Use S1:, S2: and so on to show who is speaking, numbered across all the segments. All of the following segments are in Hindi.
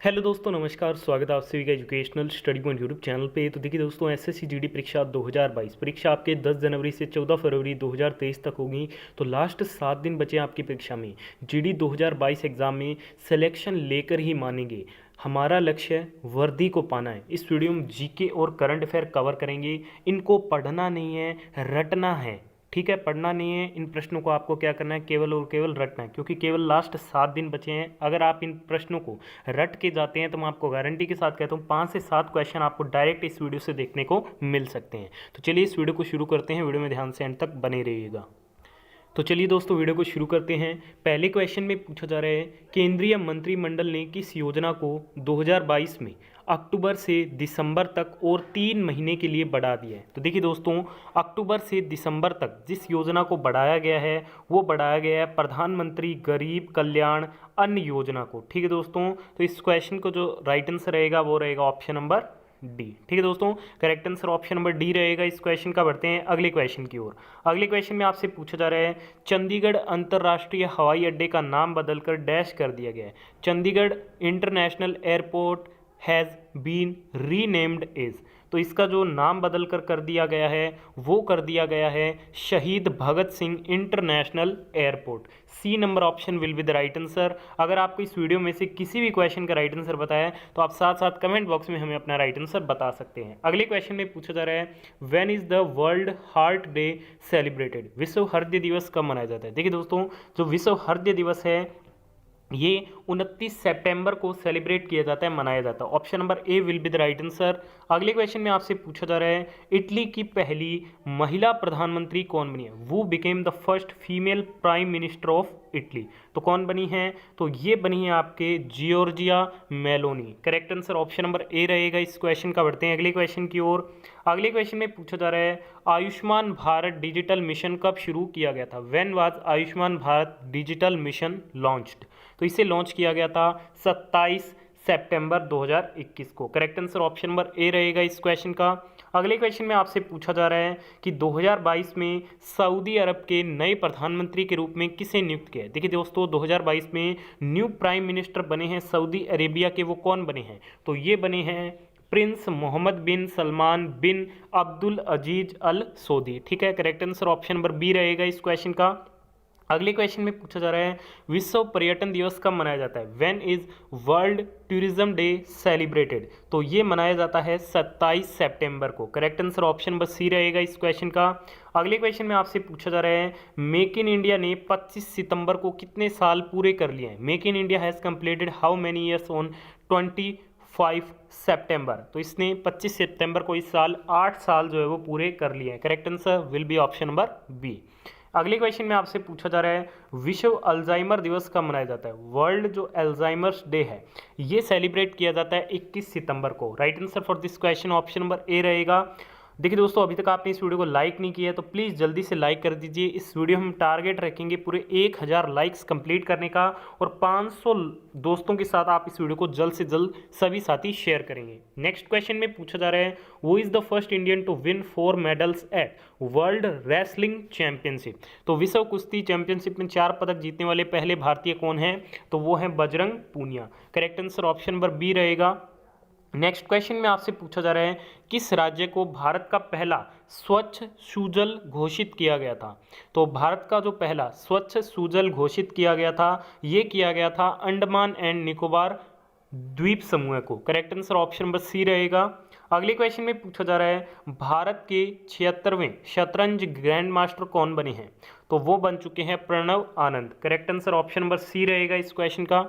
S1: हेलो दोस्तों, नमस्कार। स्वागत है आप सभी का educational study point YouTube channel पे। तो देखिए दोस्तों, एसएससी जीडी परीक्षा 2022 परीक्षा आपके 10 जनवरी से 14 फरवरी 2023 तक होगी। तो लास्ट 7 दिन बचे आपकी परीक्षा में। जीडी 2022 एग्जाम में सिलेक्शन लेकर ही मानेंगे। हमारा लक्ष्य वर्दी को पाना है। इस वीडियो में जीके और करंट अफेयर कवर करेंगे। इनको पढ़ना नहीं है, रटना है। ठीक है, पढ़ना नहीं है। इन प्रश्नों को आपको क्या करना है, केवल और केवल रटना है, क्योंकि केवल लास्ट 7 दिन बचे हैं। अगर आप इन प्रश्नों को रट के जाते हैं तो मैं आपको गारंटी के साथ कहता हूँ 5 से 7 क्वेश्चन आपको डायरेक्ट इस वीडियो से देखने को मिल सकते हैं। तो चलिए इस वीडियो को शुरू करते हैं। वीडियो में ध्यान से एंड तक बने रहिएगा। तो चलिए दोस्तों, वीडियो को शुरू करते हैं। पहले क्वेश्चन में पूछा जा रहा है, केंद्रीय मंत्रिमंडल ने किस योजना को 2022 में अक्टूबर से दिसंबर तक और 3 महीने के लिए बढ़ा दिया है। तो देखिए दोस्तों, अक्टूबर से दिसंबर तक जिस योजना को बढ़ाया गया है वो बढ़ाया गया है प्रधानमंत्री गरीब कल्याण अन्न योजना को। ठीक है दोस्तों, तो इस क्वेश्चन को जो राइट आंसर रहेगा वो रहेगा ऑप्शन नंबर डी। ठीक है दोस्तों, correct answer option number D रहेगा इस क्वेश्चन का। बढ़ते हैं अगले क्वेश्चन की ओर। अगले क्वेश्चन में आपसे पूछा जा रहा है, चंडीगढ़ अंतर्राष्ट्रीय हवाई अड्डे का नाम बदलकर डैश कर दिया गया है। Chandigarh international airport has been renamed as. तो इसका जो नाम बदल कर दिया गया है वो कर दिया गया है शहीद Bhagat Singh international airport. C number option will be the right answer. अगर आपको इस वीडियो में से किसी भी क्वेश्चन का राइट आंसर बताया तो आप साथ साथ कमेंट बॉक्स में हमें अपना राइट आंसर बता सकते हैं। अगले क्वेश्चन में पूछा जा रहा है, when is the world heart day celebrated. विश्व हृदय दिवस कब मनाया जाता है। देखिए दोस्तों, जो विश्व हृदय दिवस है ये 29 सितंबर को सेलिब्रेट किया जाता है, मनाया जाता है। Option number A will be the right answer. अगले क्वेश्चन में आपसे पूछा जा रहा है, इटली की पहली महिला प्रधानमंत्री कौन बनी है। वो became the first female prime minister of Italy. तो कौन बनी है, तो ये बनी है आपके Giorgia Meloni. Correct answer option number ए रहेगा इस क्वेश्चन का। बढ़ते हैं अगले क्वेश्चन की ओर। अगले क्वेश्चन में पूछा जा रहा है, आयुष्मान भारत डिजिटल मिशन कब शुरू किया गया था। When was Ayushman Bharat digital mission launched. तो इसे लॉन्च किया गया था 27 सितंबर 2021 को। करेक्ट आंसर ऑप्शन नंबर ए रहेगा इस क्वेश्चन का। अगले क्वेश्चन में आपसे पूछा जा रहा है कि 2022 में सऊदी अरब के नए प्रधानमंत्री के रूप में किसे नियुक्त किया है। देखिए दोस्तों, 2022 में न्यू प्राइम मिनिस्टर बने हैं सऊदी अरेबिया के। वो कौन बने हैं, तो ये बने हैं prince Mohammed bin Salman bin Abdul Aziz Al Saudi. ठीक है, correct answer option number B रहेगा इस क्वेश्चन का। अगले क्वेश्चन में पूछा जा रहा है, विश्व पर्यटन दिवस कब मनाया जाता है। When is World Tourism Day celebrated. तो ये मनाया जाता है 27 सितंबर को। Correct answer option number C रहेगा इस क्वेश्चन का। अगले क्वेश्चन में आपसे पूछा जा रहा है, मेक इन इंडिया ने 25 सितंबर को कितने साल पूरे कर लिए हैं। Make in India has completed how many years on 25 सितंबर। तो इसने 25 सितंबर को इस साल 8 साल जो है वो पूरे कर लिए हैं। Correct answer will be option number B. अगले क्वेश्चन में आपसे पूछा जा रहा है, विश्व अल्जाइमर दिवस कब मनाया जाता है। वर्ल्ड जो अल्जाइमर्स डे है ये सेलिब्रेट किया जाता है 21 सितंबर को। Right answer for this question option number ए रहेगा। देखिए दोस्तों, अभी तक आपने इस वीडियो को लाइक नहीं किया है तो प्लीज़ जल्दी से लाइक कर दीजिए। इस वीडियो में हम टारगेट रखेंगे पूरे 1000 लाइक्स कंप्लीट करने का, और 500 दोस्तों के साथ आप इस वीडियो को जल्द से जल्द सभी साथी शेयर करेंगे। नेक्स्ट क्वेश्चन में पूछा जा रहा है, वो is the first Indian to win 4 medals at World Wrestling Championship. तो विश्व कुश्ती चैंपियनशिप में 4 पदक जीतने वाले पहले भारतीय कौन हैं, तो वो हैं Bajrang Punia. Correct answer option number B रहेगा। नेक्स्ट क्वेश्चन में आपसे पूछा जा रहा है, किस राज्य को भारत का पहला स्वच्छ सुजल घोषित किया गया था। तो भारत का जो पहला स्वच्छ सुजल घोषित किया गया था ये किया गया था अंडमान एंड निकोबार द्वीप समूह को। Correct answer option number C रहेगा। अगले क्वेश्चन में पूछा जा रहा है, भारत के 76वें शतरंज ग्रैंड मास्टर कौन बने हैं। तो वो बन चुके हैं Pranav Anand. Correct answer option number C रहेगा इस क्वेश्चन का।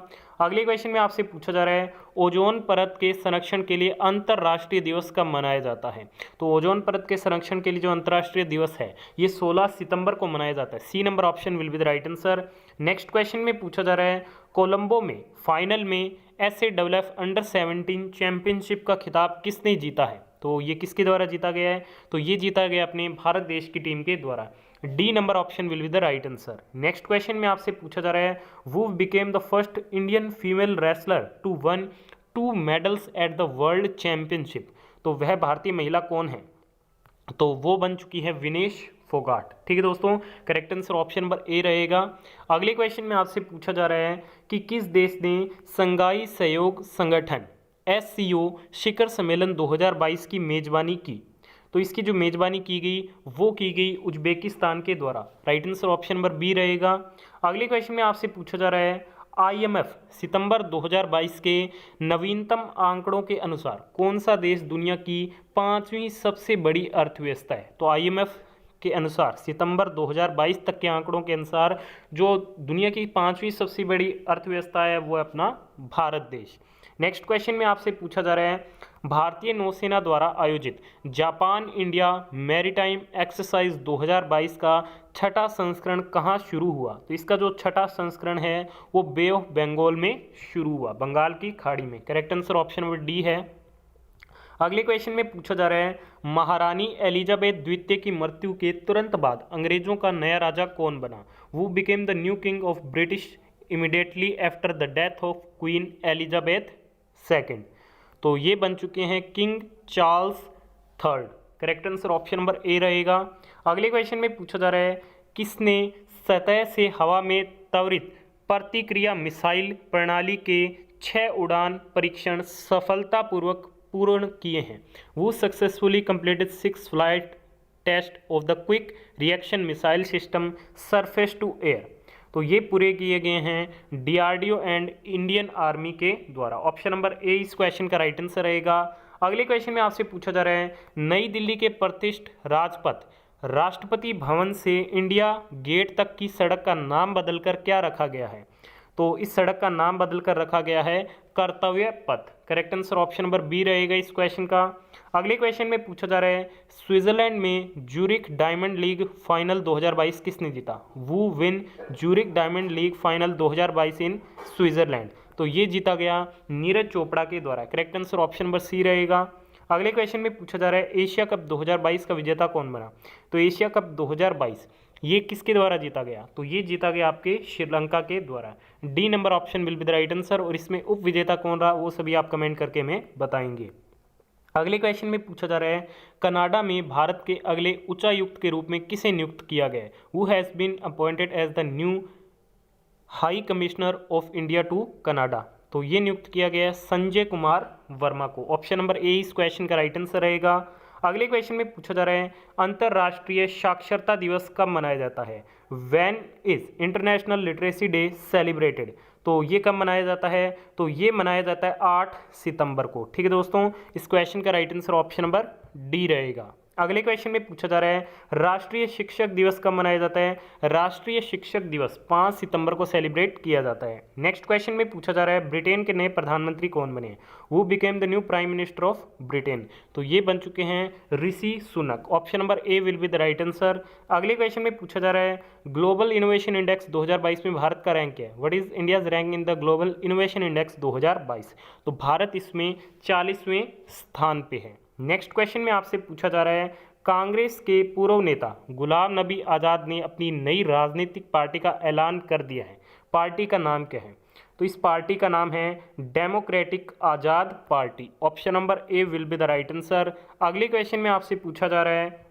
S1: अगले क्वेश्चन में आपसे पूछा जा रहा है, ओजोन परत के संरक्षण के लिए अंतर्राष्ट्रीय दिवस कब मनाया जाता है। तो ओजोन परत के संरक्षण के लिए जो अंतर्राष्ट्रीय दिवस है ये 16 सितंबर को मनाया जाता है। C number option will be the right answer. Next question में पूछा जा रहा है, कोलंबो में फाइनल में SAFF अंडर 17 चैंपियनशिप का खिताब किसने जीता है। तो ये किसके द्वारा जीता गया है, तो ये जीता गया अपने भारत देश की टीम के द्वारा। D number option will be the right answer. Next question में आपसे पूछा जा रहा है, वो became the first Indian female wrestler to won 2 medals at the World Championship. तो वह भारतीय महिला कौन है, तो वो बन चुकी है विनेश फोगाट। ठीक है दोस्तों, करेक्ट आंसर ऑप्शन नंबर ए रहेगा। अगले क्वेश्चन में आपसे पूछा जा रहा है कि किस देश ने संघाई सहयोग संगठन SCO शिखर सम्मेलन 2022 की मेजबानी की? तो इसकी जो मेजबानी की गई वो की गई उज्बेकिस्तान के द्वारा। Right answer option number B रहेगा। अगले क्वेश्चन में आपसे पूछा जा रहा है IMF सितंबर 2022 के नवीनतम आंकड़ों के अनुसार कौन सा देश दुनिया की 5वीं सबसे बड़ी अर्थव्यवस्था है? तो IMF के अनुसार सितंबर 2022 तक के आंकड़ों के अनुसार जो दुनिया की 5वीं सबसे बड़ी अर्थव्यवस्था है वो है अपना भारत देश। नेक्स्ट क्वेश्चन में आपसे पूछा जा रहा है भारतीय नौसेना द्वारा आयोजित जापान इंडिया मैरीटाइम एक्सरसाइज 2022 का छठा संस्करण कहाँ शुरू हुआ? तो इसका जो छठा संस्करण है वो बे ऑफ बंगाल में शुरू हुआ, बंगाल की खाड़ी में। Correct answer option number D है। अगले क्वेश्चन में पूछा जा रहा है महारानी एलिजाबेथ द्वितीय की मृत्यु के तुरंत बाद अंग्रेजों का नया राजा कौन बना? वो became the new king of British immediately after the death of queen Elizabeth second. तो ये बन चुके हैं king Charles third. Correct answer option number ए रहेगा। अगले क्वेश्चन में पूछा जा रहा है किसने सतह से हवा में त्वरित प्रतिक्रिया मिसाइल प्रणाली के 6 उड़ान परीक्षण सफलतापूर्वक पूर्ण किए हैं? वो successfully completed 6 flight test of the quick reaction missile system surface to air. तो ये पूरे किए गए हैं DRDO एंड इंडियन आर्मी के द्वारा। ऑप्शन नंबर ए इस क्वेश्चन का राइट आंसर रहेगा। अगले क्वेश्चन में आपसे पूछा जा रहा है नई दिल्ली के प्रतिष्ठित राजपथ राष्ट्रपति भवन से इंडिया गेट तक की सड़क का नाम बदलकर क्या रखा गया है? तो इस सड़क का नाम बदलकर रखा गया है Kartavya Path. Correct answer option number B रहेगा इस क्वेश्चन का। अगले क्वेश्चन में पूछा जा रहा है स्विट्जरलैंड में ज्यूरिख डायमंड लीग फाइनल 2022 किसने जीता? Who won Zurich diamond league final 2022 in Switzerland. तो ये जीता गया नीरज चोपड़ा के द्वारा। Correct answer option number C रहेगा। अगले क्वेश्चन में पूछा जा रहा है एशिया कप 2022 का विजेता कौन बना? तो एशिया कप 2022 ये किसके द्वारा जीता गया? तो ये जीता गया आपके श्रीलंका के द्वारा। D number option will be the right answer. और इसमें उप विजेता कौन रहा वो सभी आप कमेंट करके हमें बताएंगे। अगले क्वेश्चन में पूछा जा रहा है कनाडा में भारत के अगले उच्चायुक्त के रूप में किसे नियुक्त किया गया? Who has been appointed as the new high commissioner of India to Canada? तो ये नियुक्त किया गया संजय कुमार वर्मा को। ऑप्शन नंबर ए इस क्वेश्चन का राइट आंसर रहेगा। अगले क्वेश्चन में पूछा जा रहा है अंतर्राष्ट्रीय साक्षरता दिवस कब मनाया जाता है? When is international literacy day celebrated? तो ये कब मनाया जाता है? तो ये मनाया जाता है 8 सितंबर को। ठीक है दोस्तों, इस क्वेश्चन का right answer option number D रहेगा। अगले क्वेश्चन में पूछा जा रहा है राष्ट्रीय शिक्षक दिवस कब मनाया जाता है? राष्ट्रीय शिक्षक दिवस 5 सितंबर को सेलिब्रेट किया जाता है। नेक्स्ट क्वेश्चन में पूछा जा रहा है ब्रिटेन के नए प्रधानमंत्री कौन बने? वो became the new prime minister of Britain. तो ये बन चुके हैं Rishi Sunak. Option number A will be the right answer. अगले क्वेश्चन में पूछा जा रहा है ग्लोबल इनोवेशन इंडेक्स 2022 में भारत का रैंक है? What is India's rank in the global innovation index 2022? तो भारत इसमें 40वें स्थान पे है। नेक्स्ट क्वेश्चन में आपसे पूछा जा रहा है कांग्रेस के पूर्व नेता गुलाम नबी आज़ाद ने अपनी नई राजनीतिक पार्टी का ऐलान कर दिया है। पार्टी का नाम क्या है? तो इस पार्टी का नाम है democratic Azad party. Option number A will be the right answer. अगले क्वेश्चन में आपसे पूछा जा रहा है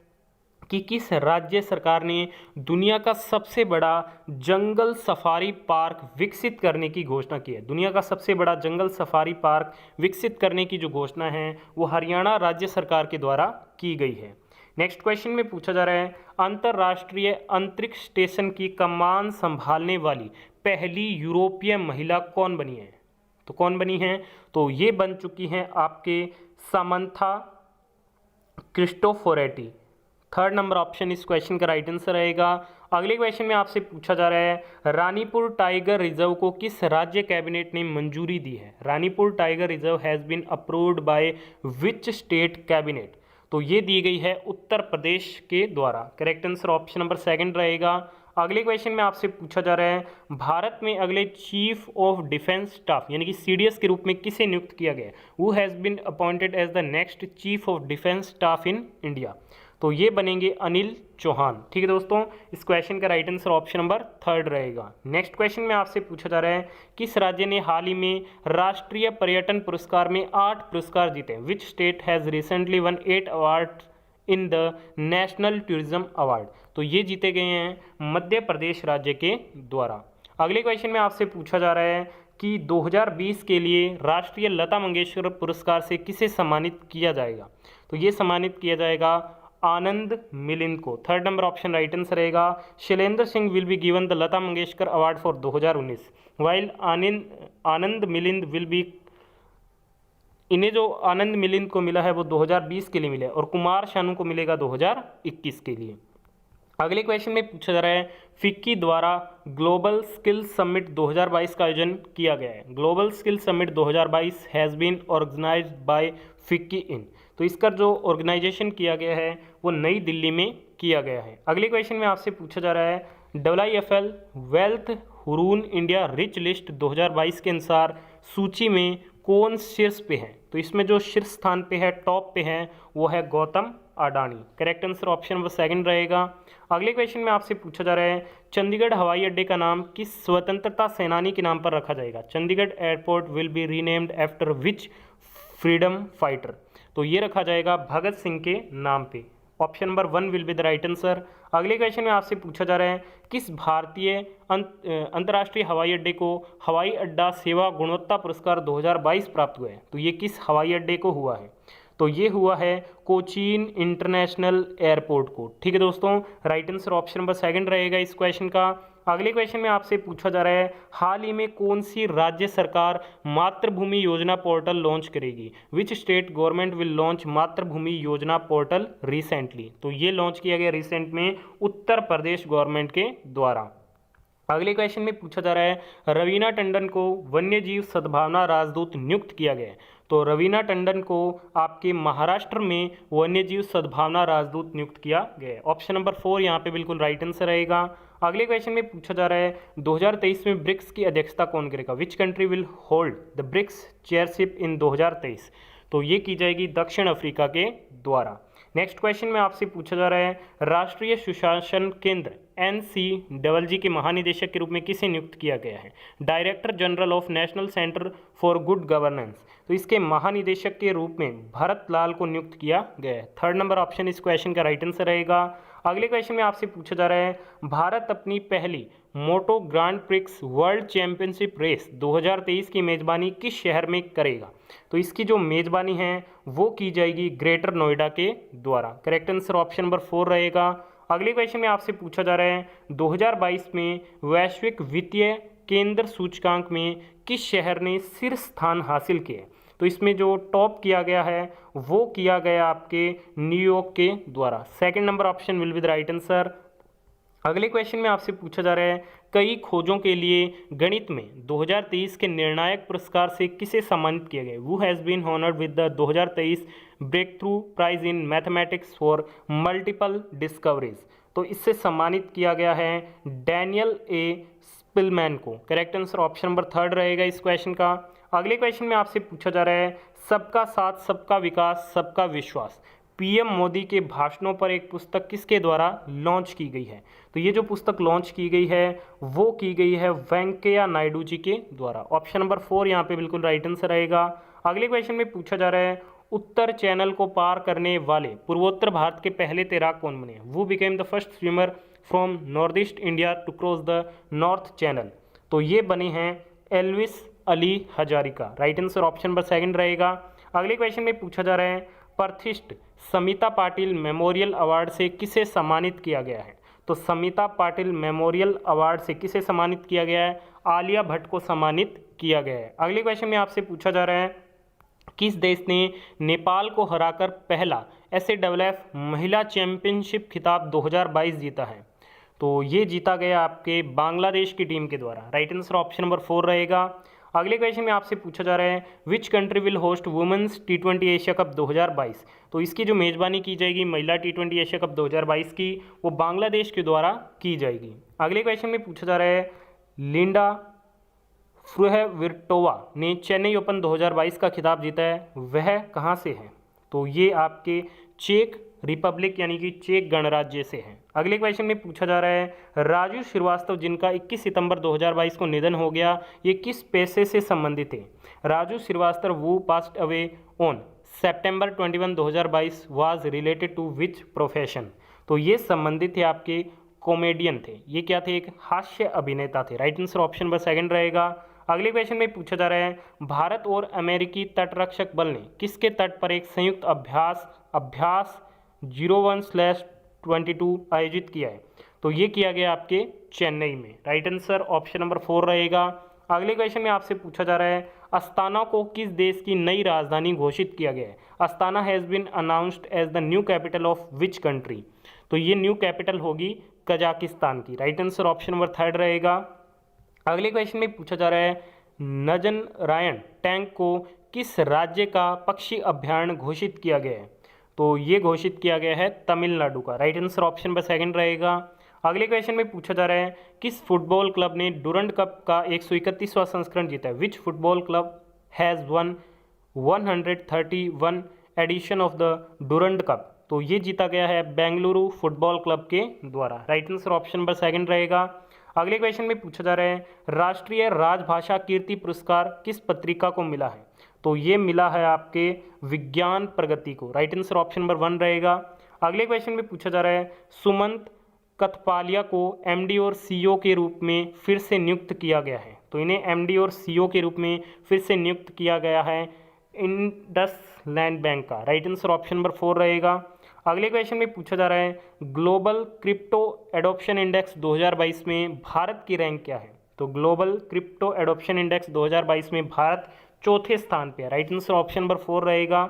S1: कि किस राज्य सरकार ने दुनिया का सबसे बड़ा जंगल सफारी पार्क विकसित करने की घोषणा की है? दुनिया का सबसे बड़ा जंगल सफारी पार्क विकसित करने की जो घोषणा है वो हरियाणा राज्य सरकार के द्वारा की गई है। नेक्स्ट क्वेश्चन में पूछा जा रहा है अंतर्राष्ट्रीय अंतरिक्ष स्टेशन की कमान संभालने वाली पहली यूरोपीय महिला कौन बनी है? तो कौन बनी है? तो ये बन चुकी हैं आपके Samantha Cristoforetti. Third number option इस क्वेश्चन का राइट आंसर रहेगा। अगले क्वेश्चन में आपसे पूछा जा रहा है रानीपुर टाइगर रिजर्व को किस राज्य कैबिनेट ने मंजूरी दी है? Ranipur tiger reserve has been approved by which state cabinet? तो ये दी गई है उत्तर प्रदेश के द्वारा। Correct answer option number second रहेगा। अगले क्वेश्चन में आपसे पूछा जा रहा है भारत में अगले चीफ ऑफ डिफेंस स्टाफ यानी कि CDS के रूप में किसे नियुक्त किया गया? Who has been appointed as the next chief of defence staff in India? तो ये बनेंगे अनिल चौहान। ठीक है दोस्तों, इस क्वेश्चन का right answer option number third रहेगा। नेक्स्ट क्वेश्चन में आपसे पूछा जा रहा है किस राज्य ने हाल ही में राष्ट्रीय पर्यटन पुरस्कार में 8 पुरस्कार जीते? Which state has recently one 8 award in the national tourism award. तो ये जीते गए हैं मध्य प्रदेश राज्य के द्वारा। अगले क्वेश्चन में आपसे पूछा जा रहा है कि 2020 के लिए राष्ट्रीय लता मंगेशकर पुरस्कार से किसे सम्मानित किया जाएगा। तो ये सम्मानित किया जाएगा आनंद मिलिंद को। Third number option right answer रहेगा। Shailendra Singh will be given the Lata Mangeshkar award for 2019 while Anand Milind will be, इन्हें जो आनंद मिलिंद को मिला है वो 2020 के लिए मिला है और कुमार शानू को मिलेगा 2021 के लिए। अगले क्वेश्चन में पूछा जा रहा है फिक्की द्वारा ग्लोबल स्किल समिट 2022 का आयोजन किया गया है। Global skill summit 2022 has been organized by FICCI in. तो इसका जो ऑर्गेनाइजेशन किया गया है वो नई दिल्ली में किया गया है। अगले क्वेश्चन में आपसे पूछा जा रहा है WIFL wealth Hurun India rich list 2022 के अनुसार सूची में कौन शीर्ष पे है। तो इसमें जो शीर्ष स्थान पे है, टॉप पे है, वो है Gautam Adani. Correct answer option number second रहेगा। अगले क्वेश्चन में आपसे पूछा जा रहा है चंडीगढ़ हवाई अड्डे का नाम किस स्वतंत्रता सेनानी के नाम पर रखा जाएगा। Chandigarh airport will be renamed after which freedom fighter. तो ये रखा जाएगा भगत सिंह के नाम पे। Option number 1 will be the right answer. अगले क्वेश्चन में आपसे पूछा जा रहा है किस भारतीय अंतर्राष्ट्रीय हवाई अड्डे को हवाई अड्डा सेवा गुणवत्ता पुरस्कार 2022 प्राप्त हुआ है। तो ये किस हवाई अड्डे को हुआ है। तो ये हुआ है कोचीन इंटरनेशनल एयरपोर्ट को। ठीक है दोस्तों, right answer option number second रहेगा इस क्वेश्चन का। अगले क्वेश्चन में आपसे पूछा जा रहा है हाल ही में कौन सी राज्य सरकार मातृभूमि योजना पोर्टल लॉन्च करेगी। Which state government will launch मातृभूमि योजना पोर्टल रिसेंटली। तो ये लॉन्च किया गया रिसेंट में उत्तर प्रदेश गवर्नमेंट के द्वारा। अगले क्वेश्चन में पूछा जा रहा है रवीना टंडन को वन्यजीव सद्भावना राजदूत नियुक्त किया गया है। तो रवीना टंडन को आपके महाराष्ट्र में वन्यजीव सद्भावना राजदूत नियुक्त किया गया है। ऑप्शन नंबर 4 यहाँ पे बिल्कुल राइट आंसर रहेगा। अगले क्वेश्चन में पूछा जा रहा है 2023 में ब्रिक्स की अध्यक्षता कौन करेगा। Which country will hold the BRICS chairship in 2023। तो ये की जाएगी दक्षिण अफ्रीका के द्वारा। नेक्स्ट क्वेश्चन में आपसे पूछा जा रहा है राष्ट्रीय सुशासन केंद्र NCGG के महानिदेशक के रूप में किसे नियुक्त किया गया है। Director general of national centre for good governance. तो इसके महानिदेशक के रूप में भरत लाल को नियुक्त किया गया है। थर्ड नंबर ऑप्शन इस क्वेश्चन का राइट आंसर रहेगा। अगले क्वेश्चन में आपसे पूछा जा रहा है भारत अपनी पहली moto grand prix world championship race 2023 की मेजबानी किस शहर में करेगा। तो इसकी जो मेजबानी है वो की जाएगी ग्रेटर नोएडा के द्वारा। करेक्ट आंसर ऑप्शन नंबर 4 रहेगा। अगले क्वेश्चन में आपसे पूछा जा रहा है 2022 में वैश्विक वित्तीय केंद्र सूचकांक में किस शहर ने शीर्ष स्थान हासिल किया। तो इसमें जो टॉप किया गया है वो किया गया आपके न्यूयॉर्क के द्वारा। Second number option will be the right answer. अगले क्वेश्चन में आपसे पूछा जा रहा है कई खोजों के लिए गणित में 2023 के निर्णायक पुरस्कार से किसे सम्मानित किया गया। Who has been honoured with the 2023 breakthrough prize in mathematics for multiple discoveries. तो इससे सम्मानित किया गया है डैनियल ए स्पिलमैन को। करेक्ट आंसर ऑप्शन नंबर 3 रहेगा इस क्वेश्चन का। अगले क्वेश्चन में आपसे पूछा जा रहा है सबका साथ सबका विकास सबका विश्वास PM मोदी के भाषणों पर एक पुस्तक किसके द्वारा लॉन्च की गई है। तो ये जो पुस्तक लॉन्च की गई है वो की गई है वेंकैया नायडू जी के द्वारा। ऑप्शन नंबर 4 यहाँ पे बिल्कुल राइट आंसर रहेगा। अगले क्वेश्चन में पूछा जा रहा है उत्तर चैनल को पार करने वाले पूर्वोत्तर भारत के पहले तैराक कौन बने। वो became the first swimmer from north east India to cross the north channel. तो ये बने हैं Elvis Ali Hazarika. Right answer option number 2 रहेगा। अगले क्वेश्चन में पूछा जा रहा है प्रतिष्ठित समिता पाटिल मेमोरियल अवार्ड से किसे सम्मानित किया गया है। तो समिता पाटिल मेमोरियल अवार्ड से किसे सम्मानित किया गया है। आलिया भट्ट को सम्मानित किया गया है। अगले क्वेश्चन में आपसे पूछा जा रहा है किस देश ने नेपाल को हराकर पहला SAFF महिला चैंपियनशिप खिताब 2022 जीता है। तो ये जीता गया आपके बांग्लादेश की टीम के द्वारा। राइट आंसर ऑप्शन नंबर 4 रहेगा। अगले क्वेश्चन में आपसे पूछा जा रहा है which country will host women's T20 Asia cup 2022। तो इसकी जो मेजबानी की जाएगी महिला T20 एशिया कप 2022 की वो बांग्लादेश के द्वारा की जाएगी। अगले क्वेश्चन में पूछा जा रहा है लिंडा फ्रुहविर्टोवा ने चेन्नई ओपन 2022 का खिताब जीता है, वह कहाँ से है। तो ये आपके चेक रिपब्लिक यानी कि चेक गणराज्य से है। अगले क्वेश्चन में पूछा जा रहा है राजू श्रीवास्तव जिनका 21 सितंबर 2022 को निधन हो गया, ये किस पेशे से संबंधित है। राजू श्रीवास्तव वो passed away on September 21, 2022 was related to which profession? तो ये संबंधित थे आपके कॉमेडियन थे, ये क्या थे, एक हास्य अभिनेता थे। Right answer option number second रहेगा। अगले क्वेश्चन में पूछा जा रहा है भारत और अमेरिकी तटरक्षक बल ने किसके तट पर एक संयुक्त अभ्यास 01/22 आयोजित किया है? तो ये किया गया आपके चेन्नई में। राइट आंसर ऑप्शन नंबर 4 रहेगा। अगले क्वेश्चन में आपसे पूछा जा रहा है अस्ताना को किस देश की नई राजधानी घोषित किया गया है? Astana has been announced as the new capital of which country? तो ये न्यू कैपिटल होगी कजाकिस्तान की। राइट आंसर ऑप्शन नंबर 3 रहेगा। अगले क्वेश्चन में पूछा जा रहा है नजनरायण टैंक को किस राज्य का पक्षी अभ्यारण्य घोषित किया गया है? तो ये घोषित किया गया है तमिलनाडु का। Right answer option number second रहेगा। अगले क्वेश्चन में पूछा जा रहा है किस फुटबॉल क्लब ने डुरंड कप का 131वां संस्करण जीता है? Which football club has won 131 edition of the Durand Cup? तो ये जीता गया है बेंगलुरु फुटबॉल क्लब के द्वारा। Right answer option number second रहेगा। अगले क्वेश्चन में पूछा जा रहा है राष्ट्रीय राजभाषा कीर्ति पुरस्कार किस पत्रिका को मिला है? तो ये मिला है आपके विज्ञान प्रगति को। राइट आंसर ऑप्शन नंबर 1 रहेगा। अगले क्वेश्चन में पूछा जा रहा है सुमंत कथपालिया को एमडी और सीईओ के रूप में फिर से नियुक्त किया गया है। तो इन्हें एमडी और सीईओ के रूप में फिर से नियुक्त किया गया है इंडसलैंड बैंक का। राइट आंसर ऑप्शन नंबर 4 रहेगा। अगले क्वेश्चन में पूछा जा रहा है ग्लोबल क्रिप्टो एडॉप्शन इंडेक्स 2022 में भारत की रैंक क्या है? तो ग्लोबल क्रिप्टो एडॉप्शन इंडेक्स 2022 में भारत चौथे स्थान पे है। राइट आंसर ऑप्शन नंबर 4 रहेगा।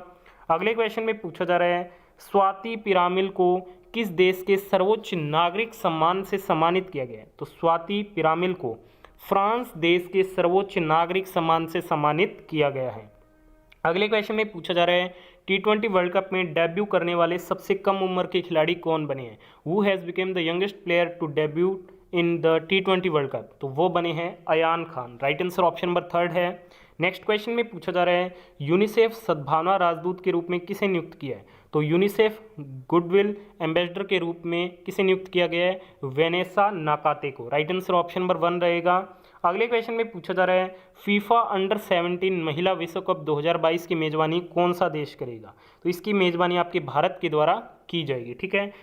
S1: अगले क्वेश्चन में पूछा जा रहा है स्वाति पिरामिल को किस देश के सर्वोच्च नागरिक सम्मान से सम्मानित किया गया है? तो स्वाति पिरामिल को फ्रांस देश के सर्वोच्च नागरिक सम्मान से सम्मानित किया गया है। अगले क्वेश्चन में पूछा जा रहा है T20 वर्ल्ड कप में डेब्यू करने वाले सबसे कम उम्र के खिलाड़ी कौन बने हैं? Who has become the youngest player to debut in the T20 world cup? तो वो बने हैं Ayan Khan. Right answer option number 3 है। नेक्स्ट क्वेश्चन में पूछा जा रहा है यूनिसेफ सद्भावना राजदूत के रूप में किसे नियुक्त किया है? तो यूनिसेफ गुडविल एम्बेसडर के रूप में किसे नियुक्त किया गया है? वेनेसा नाकाते को। राइट आंसर ऑप्शन नंबर 1 रहेगा। अगले क्वेश्चन में पूछा जा रहा है फीफा अंडर 17 महिला विश्व कप 2022 की मेजबानी कौन सा देश करेगा? तो इसकी मेजबानी आपके भारत के द्वारा की जाएगी। ठीक है,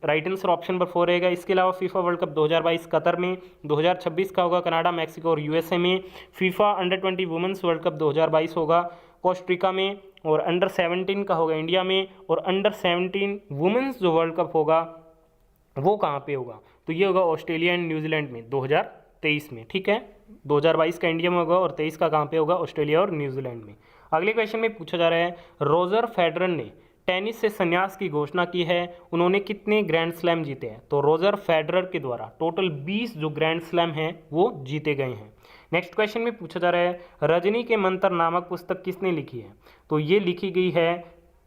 S1: राइट आंसर ऑप्शन नंबर 4 रहेगा। इसके अलावा फीफा वर्ल्ड कप 2022 कतर में, 2026 का होगा कनाडा, मैक्सिको और यूएसए में। FIFA under 20 women's world cup 2022 होगा कोस्टरिका में, और अंडर 17 का होगा इंडिया में, और अंडर 17 वुमेंस जो वर्ल्ड कप होगा वो कहाँ पे होगा? तो ये होगा ऑस्ट्रेलिया एंड न्यूजीलैंड में 2023 में। ठीक है, 2022 का इंडिया में होगा और 23 का कहाँ पे होगा? ऑस्ट्रेलिया और न्यूजीलैंड में। अगले क्वेश्चन में पूछा जा रहा है रोजर फेडरर ने टेनिस से संन्यास की घोषणा की है, उन्होंने कितने ग्रैंड स्लैम जीते हैं? तो रोजर फेडरर के द्वारा टोटल 20 जो ग्रैंड स्लैम हैं वो जीते गए हैं। नेक्स्ट क्वेश्चन में पूछा जा रहा है रजनी के मंत्र नामक पुस्तक किसने लिखी है? तो ये लिखी गई है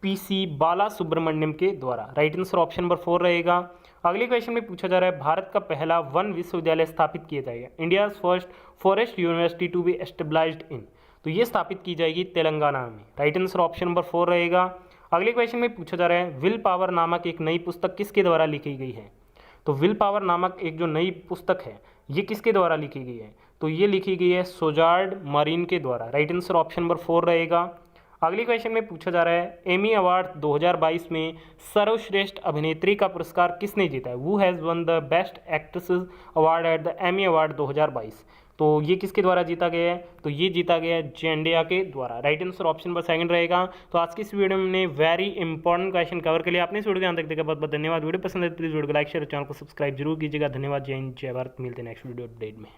S1: पीसी बाला सुब्रमण्यम के द्वारा। राइट आंसर ऑप्शन नंबर 4 रहेगा। अगले क्वेश्चन में पूछा जा रहा है भारत का पहला वन विश्वविद्यालय स्थापित किया जाएगा, India first forest university to be established in? तो ये स्थापित की जाएगी तेलंगाना में। राइट आंसर ऑप्शन नंबर 4 रहेगा। अगले क्वेश्चन में पूछा जा रहा है विल पावर नामक एक नई पुस्तक किसके द्वारा लिखी गई है? तो विल पावर नामक एक जो नई पुस्तक है ये किसके द्वारा लिखी गई है? तो ये लिखी गई है सोजार्ड मारिन के द्वारा। राइट आंसर ऑप्शन नंबर 4 रहेगा। अगले क्वेश्चन में पूछा जा रहा है एमी अवार्ड 2022 में सर्वश्रेष्ठ अभिनेत्री का पुरस्कार किसने जीता है? Who has one the best actress award at the Emmy award 2022? तो ये किसके द्वारा जीता गया है? तो ये जीता गया है जेंडिया के द्वारा। राइट आंसर ऑप्शन नंबर 2 रहेगा। तो आज की इस वीडियो में हमने वेरी इंपॉर्टेंट क्वेश्चन कवर कर लिया। आपने इस वीडियो को यहाँ तक देखा, बहुत बहुत धन्यवाद। वीडियो पसंद है तो प्लीज़ वीडियो को लाइक शेयर और चैनल को सब्सक्राइब जरूर कीजिएगा। धन्यवाद। जय हिंद, जय भारत। मिलते हैं नेक्स्ट वीडियो अपडेट में।